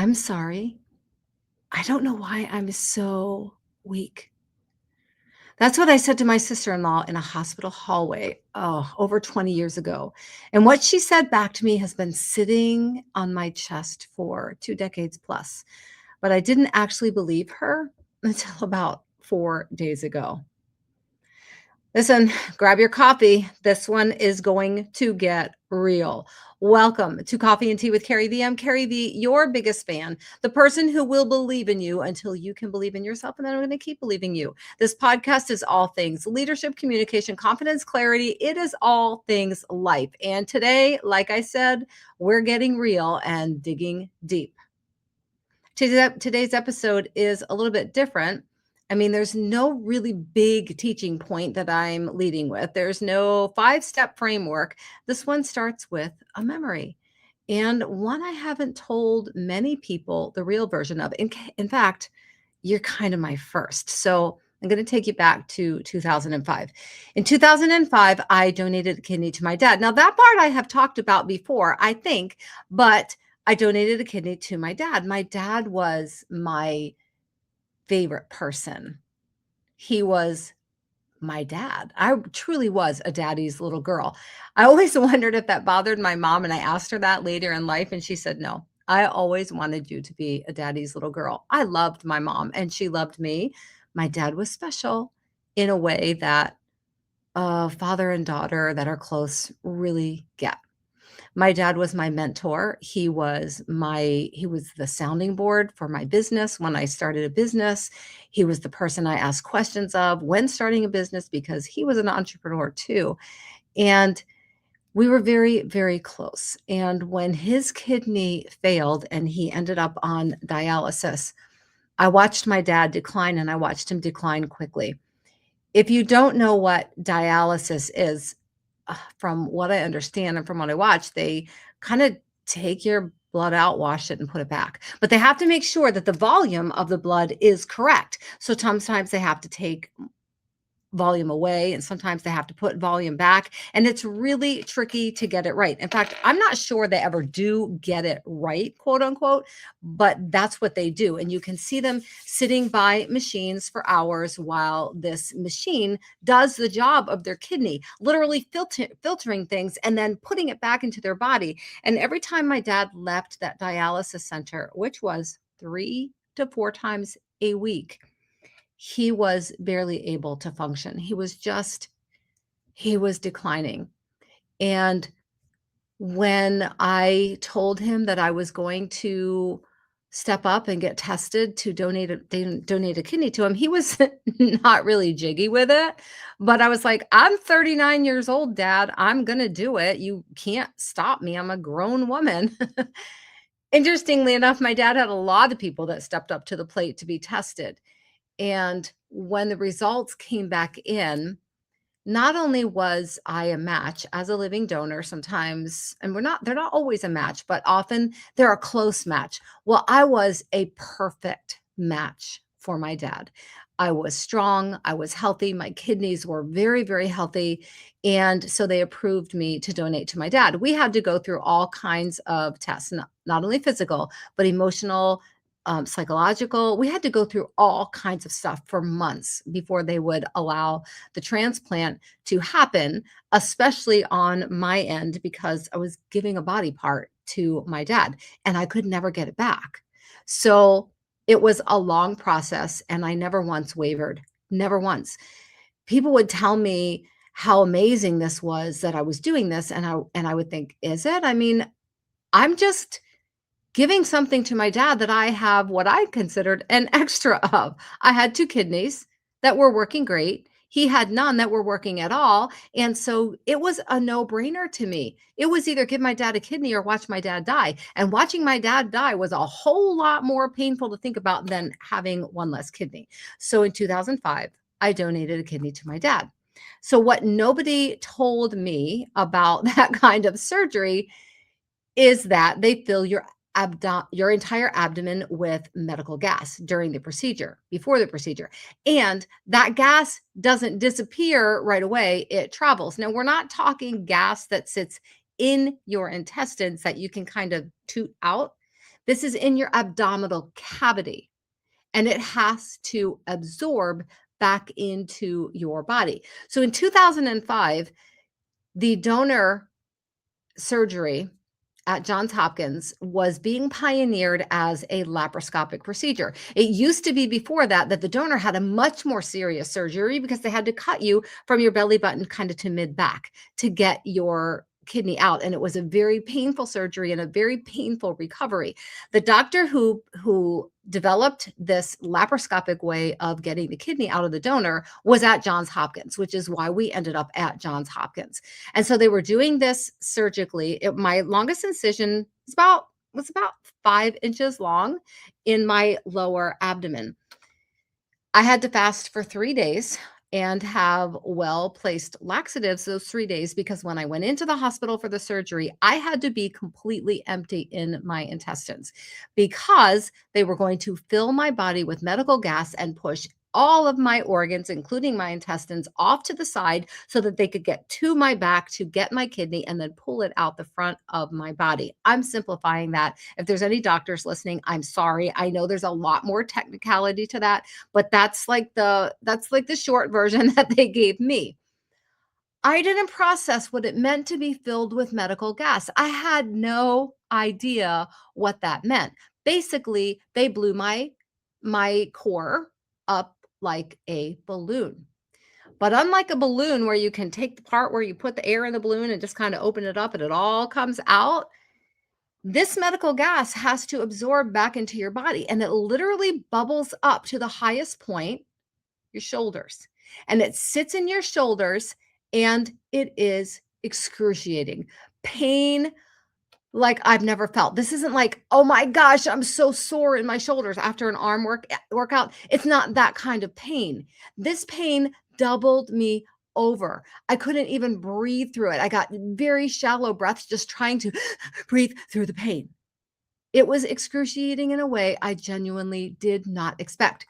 I'm sorry. I don't know why I'm so weak. That's what I said to my sister-in-law in a hospital hallway, over 20 years ago. And what she said back to me has been sitting on my chest for 2 decades plus. But I didn't actually believe her until about 4 days ago. Listen, grab your coffee. This one is going to get real. Welcome to Coffee and Tea with CarrieVee. I'm CarrieVee, your biggest fan, the person who will believe in you until you can believe in yourself, and then I'm going to keep believing you. This podcast is all things leadership, communication, confidence, clarity. It is all things life. And today, like I said, we're getting real and digging deep. Today's episode is a little bit different. I mean, there's no really big teaching point that I'm leading with. There's no 5-step framework. This one starts with a memory, and one I haven't told many people the real version of. In fact, you're kind of my first. So I'm going to take you back to 2005. In 2005, I donated a kidney to my dad. Now, that part I have talked about before, I think, but I donated a kidney to my dad. My dad was my favorite person. He was my dad. I truly was a daddy's little girl. I always wondered if that bothered my mom, and I asked her that later in life, and she said, no, I always wanted you to be a daddy's little girl. I loved my mom, and she loved me. My dad was special in a way that father and daughter that are close really get. My dad was my mentor. He was the sounding board for my business when I started a business. He was the person I asked questions of when starting a business because he was an entrepreneur too. And we were very, very close. And when his kidney failed and he ended up on dialysis, I watched my dad decline, and I watched him decline quickly. If you don't know what dialysis is, from what I understand and from what I watch, they kind of take your blood out, wash it, and put it back. But they have to make sure that the volume of the blood is correct. So sometimes they have to take volume away, and sometimes they have to put volume back, and it's really tricky to get it right. In fact, I'm not sure they ever do get it right, quote unquote, but that's what they do. And you can see them sitting by machines for hours while this machine does the job of their kidney, literally filtering things and then putting it back into their body. And every time my dad left that dialysis center, which was 3 to 4 times a week, he was barely able to function. He was declining. And when I told him that I was going to step up and get tested to donate a kidney to him, he was not really jiggy with it. But I was like, I'm 39 years old, Dad. I'm going to do it. You can't stop me. I'm a grown woman. Interestingly enough, my dad had a lot of people that stepped up to the plate to be tested. And when the results came back in, not only was I a match as a living donor sometimes, and they're not always a match, but often they're a close match. Well, I was a perfect match for my dad. I was strong, I was healthy, my kidneys were very, very healthy. And so they approved me to donate to my dad. We had to go through all kinds of tests, not only physical, but emotional, psychological. We had to go through all kinds of stuff for months before they would allow the transplant to happen, especially on my end, because I was giving a body part to my dad and I could never get it back. So it was a long process, and I never once wavered, never once. People would tell me how amazing this was that I was doing this, and I would think, is it? I mean, I'm just giving something to my dad that I have what I considered an extra of. I had 2 kidneys that were working great. He had none that were working at all. And so it was a no-brainer to me. It was either give my dad a kidney or watch my dad die. And watching my dad die was a whole lot more painful to think about than having one less kidney. So in 2005, I donated a kidney to my dad. So what nobody told me about that kind of surgery is that they fill your entire abdomen with medical gas during the procedure, before the procedure. And that gas doesn't disappear right away, it travels. Now, we're not talking gas that sits in your intestines that you can kind of toot out. This is in your abdominal cavity, and it has to absorb back into your body. So in 2005, the donor surgery at Johns Hopkins was being pioneered as a laparoscopic procedure. It used to be before that that the donor had a much more serious surgery because they had to cut you from your belly button kind of to mid back to get your kidney out, and it was a very painful surgery and a very painful recovery. The doctor who developed this laparoscopic way of getting the kidney out of the donor was at Johns Hopkins, which is why we ended up at Johns Hopkins. And so they were doing this surgically. My longest incision was about 5 inches long in my lower abdomen. I had to fast for 3 days and have well placed laxatives those 3 days because when I went into the hospital for the surgery, I had to be completely empty in my intestines because they were going to fill my body with medical gas and push all of my organs, including my intestines, off to the side so that they could get to my back to get my kidney and then pull it out the front of my body. I'm simplifying that. If there's any doctors listening, I'm sorry. I know there's a lot more technicality to that, but that's like the short version that they gave me. I didn't process what it meant to be filled with medical gas. I had no idea what that meant. Basically, they blew my core up like a balloon. But unlike a balloon where you can take the part where you put the air in the balloon and just kind of open it up and it all comes out, this medical gas has to absorb back into your body and it literally bubbles up to the highest point, your shoulders. And it sits in your shoulders and it is excruciating. Pain like I've never felt. This isn't like, "Oh my gosh, I'm so sore in my shoulders after an arm workout." It's not that kind of pain. This pain doubled me over. I couldn't even breathe through it. I got very shallow breaths just trying to breathe through the pain. It was excruciating in a way I genuinely did not expect.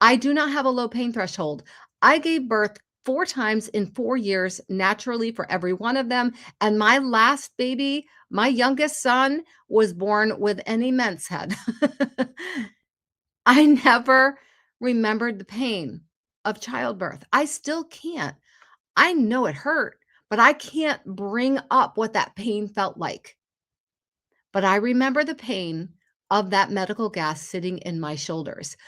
I do not have a low pain threshold. I gave birth 4 times in 4 years naturally for every one of them, and my last baby, my youngest son, was born with an immense head. I never remembered the pain of childbirth. I still can't. I know it hurt, but I can't bring up what that pain felt like. But I remember the pain of that medical gas sitting in my shoulders.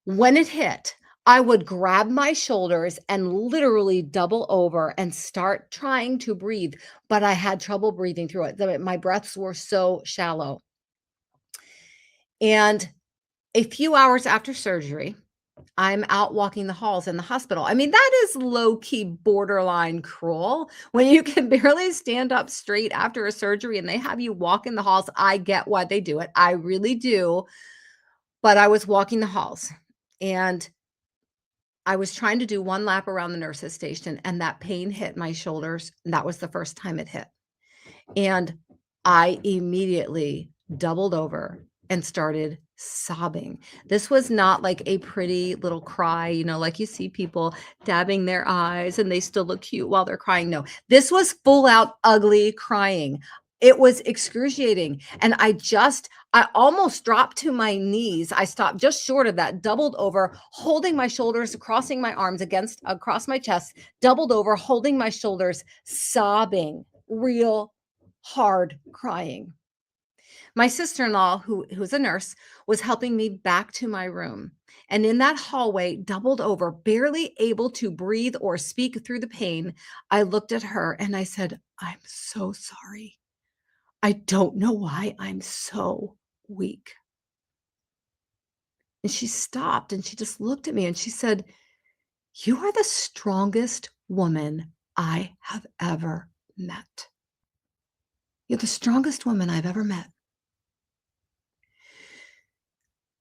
When it hit, I would grab my shoulders and literally double over and start trying to breathe, but I had trouble breathing through it. My breaths were so shallow. And a few hours after surgery, I'm out walking the halls in the hospital. I mean, that is low key borderline cruel when you can barely stand up straight after a surgery and they have you walk in the halls. I get why they do it. I really do. But I was walking the halls and I was trying to do one lap around the nurse's station and that pain hit my shoulders. And that was the first time it hit. And I immediately doubled over and started sobbing. This was not like a pretty little cry, like you see people dabbing their eyes and they still look cute while they're crying. No, this was full out ugly crying. It was excruciating. And I almost dropped to my knees. I stopped just short of that, doubled over, holding my shoulders, crossing my arms across my chest, doubled over, holding my shoulders, sobbing, real hard crying. My sister-in-law, who's a nurse, was helping me back to my room. And in that hallway, doubled over, barely able to breathe or speak through the pain, I looked at her and I said, "I'm so sorry. I don't know why I'm so weak." And she stopped and she just looked at me and she said, "You are the strongest woman I have ever met. You're the strongest woman I've ever met."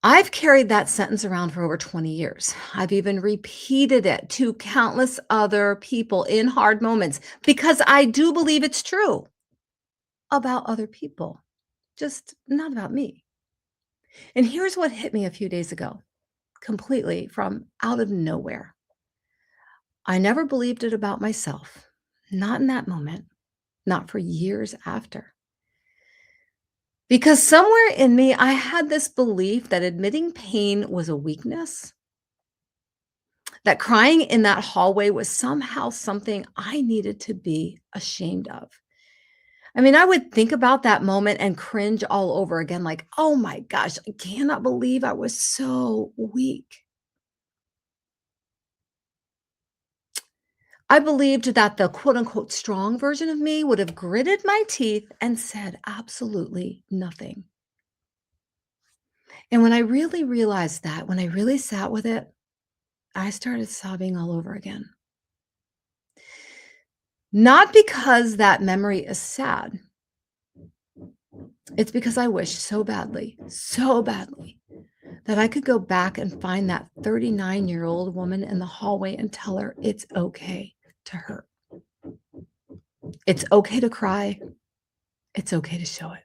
I've carried that sentence around for over 20 years. I've even repeated it to countless other people in hard moments because I do believe it's true about other people, just not about me. And here's what hit me a few days ago, completely from out of nowhere. I never believed it about myself, not in that moment, not for years after. Because somewhere in me, I had this belief that admitting pain was a weakness, that crying in that hallway was somehow something I needed to be ashamed of. I mean, I would think about that moment and cringe all over again, like, oh my gosh, I cannot believe I was so weak. I believed that the quote unquote strong version of me would have gritted my teeth and said absolutely nothing. And when I really realized that, when I really sat with it, I started sobbing all over again. Not because that memory is sad, it's because I wish so badly, that I could go back and find that 39-year-old woman in the hallway and tell her it's okay to hurt. It's okay to cry. It's okay to show it.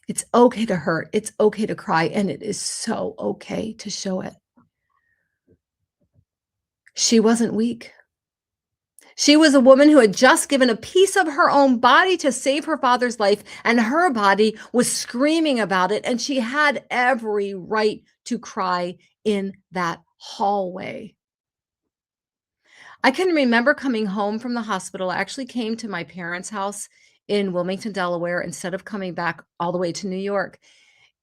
It's okay to hurt. It's okay to cry. And it is so okay to show it. She wasn't weak. She was a woman who had just given a piece of her own body to save her father's life, and her body was screaming about it. And she had every right to cry in that hallway. I can remember coming home from the hospital. I actually came to my parents' house in Wilmington, Delaware, instead of coming back all the way to New York.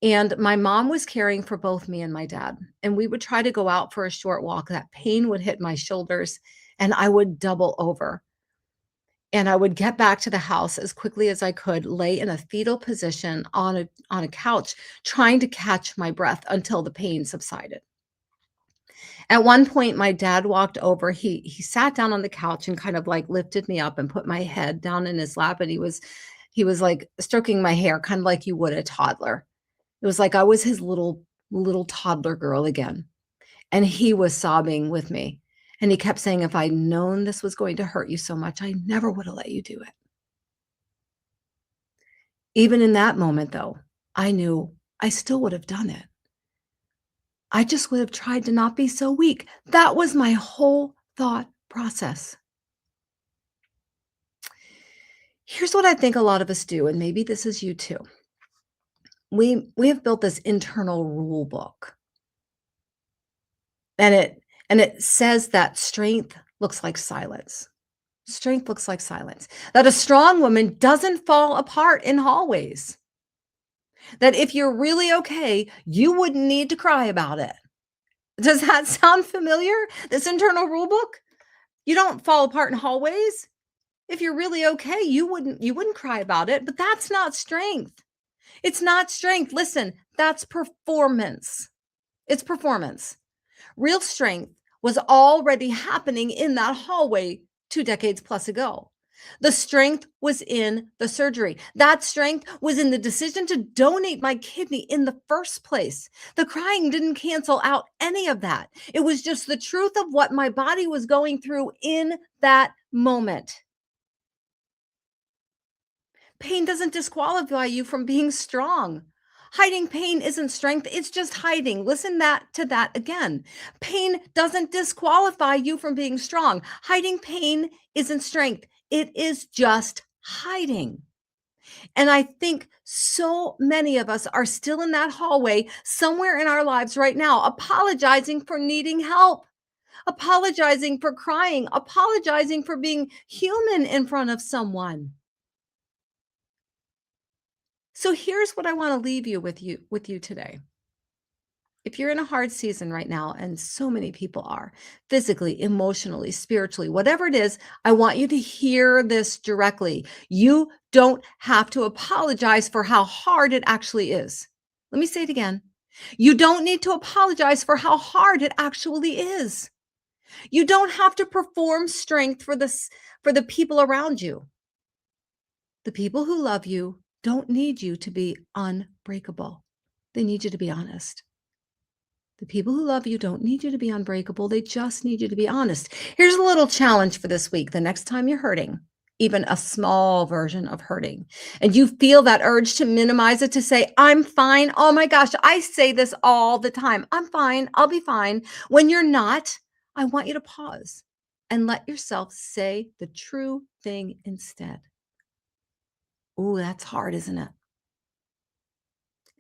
And my mom was caring for both me and my dad. And we would try to go out for a short walk. That pain would hit my shoulders and I would double over. And I would get back to the house as quickly as I could, lay in a fetal position on a couch, trying to catch my breath until the pain subsided. At one point, my dad walked over. He sat down on the couch and kind of like lifted me up and put my head down in his lap. And he was like stroking my hair, kind of like you would a toddler. It was like I was his little toddler girl again. And he was sobbing with me. And he kept saying, if I'd known this was going to hurt you so much, I never would have let you do it. Even in that moment, though, I knew I still would have done it. I just would have tried to not be so weak. That was my whole thought process. Here's what I think a lot of us do, and maybe this is you too. We have built this internal rule book, and it says that strength looks like silence. Strength looks like silence. That a strong woman doesn't fall apart in hallways. That if you're really okay, you wouldn't need to cry about it. Does that sound familiar? This internal rule book? You don't fall apart in hallways. If you're really okay, you wouldn't cry about it, but that's not strength. It's not strength. Listen, that's performance. It's performance. Real strength was already happening in that hallway 2 decades plus ago. The strength was in the surgery. That strength was in the decision to donate my kidney in the first place. The crying didn't cancel out any of that. It was just the truth of what my body was going through in that moment. Pain doesn't disqualify you from being strong. Hiding pain isn't strength, it's just hiding. Listen to that again. Pain doesn't disqualify you from being strong. Hiding pain isn't strength, it is just hiding. And I think so many of us are still in that hallway somewhere in our lives right now, apologizing for needing help, apologizing for crying, apologizing for being human in front of someone. So here's what I want to leave you today. If you're in a hard season right now, and so many people are, physically, emotionally, spiritually, whatever it is, I want you to hear this directly. You don't have to apologize for how hard it actually is. Let me say it again. You don't need to apologize for how hard it actually is. You don't have to perform strength for the people around you. The people who love you don't need you to be unbreakable. They need you to be honest. The people who love you don't need you to be unbreakable. They just need you to be honest. Here's a little challenge for this week. The next time you're hurting, even a small version of hurting, and you feel that urge to minimize it, to say, I'm fine. Oh my gosh, I say this all the time. I'm fine. I'll be fine. When you're not, I want you to pause and let yourself say the true thing instead. Ooh, that's hard, isn't it?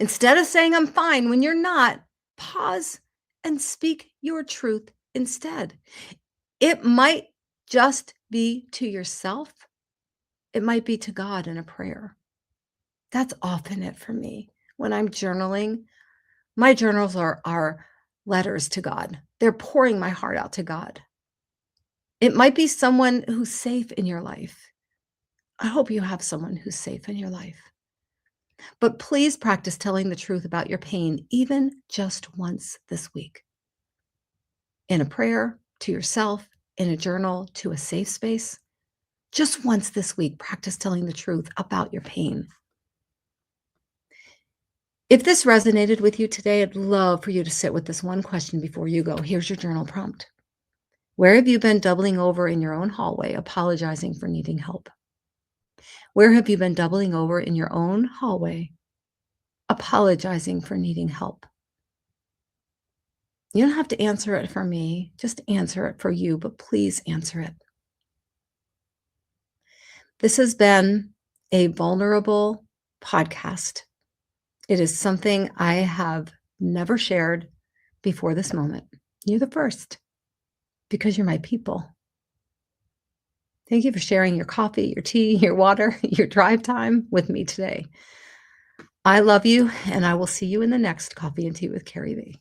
Instead of saying I'm fine when you're not, pause and speak your truth instead. It might just be to yourself. It might be to God in a prayer. That's often it for me. When I'm journaling, my journals are letters to God. They're pouring my heart out to God. It might be someone who's safe in your life. I hope you have someone who's safe in your life. But please practice telling the truth about your pain, even just once this week. In a prayer, to yourself, in a journal, to a safe space. Just once this week, practice telling the truth about your pain. If this resonated with you today, I'd love for you to sit with this one question before you go. Here's your journal prompt. Where have you been doubling over in your own hallway, apologizing for needing help? Where have you been doubling over in your own hallway, apologizing for needing help? You don't have to answer it for me, just answer it for you, but please answer it. This has been a vulnerable podcast. It is something I have never shared before this moment. You're the first because you're my people. Thank you for sharing your coffee, your tea, your water, your drive time with me today. I love you, and I will see you in the next Coffee and Tea with CarrieVee.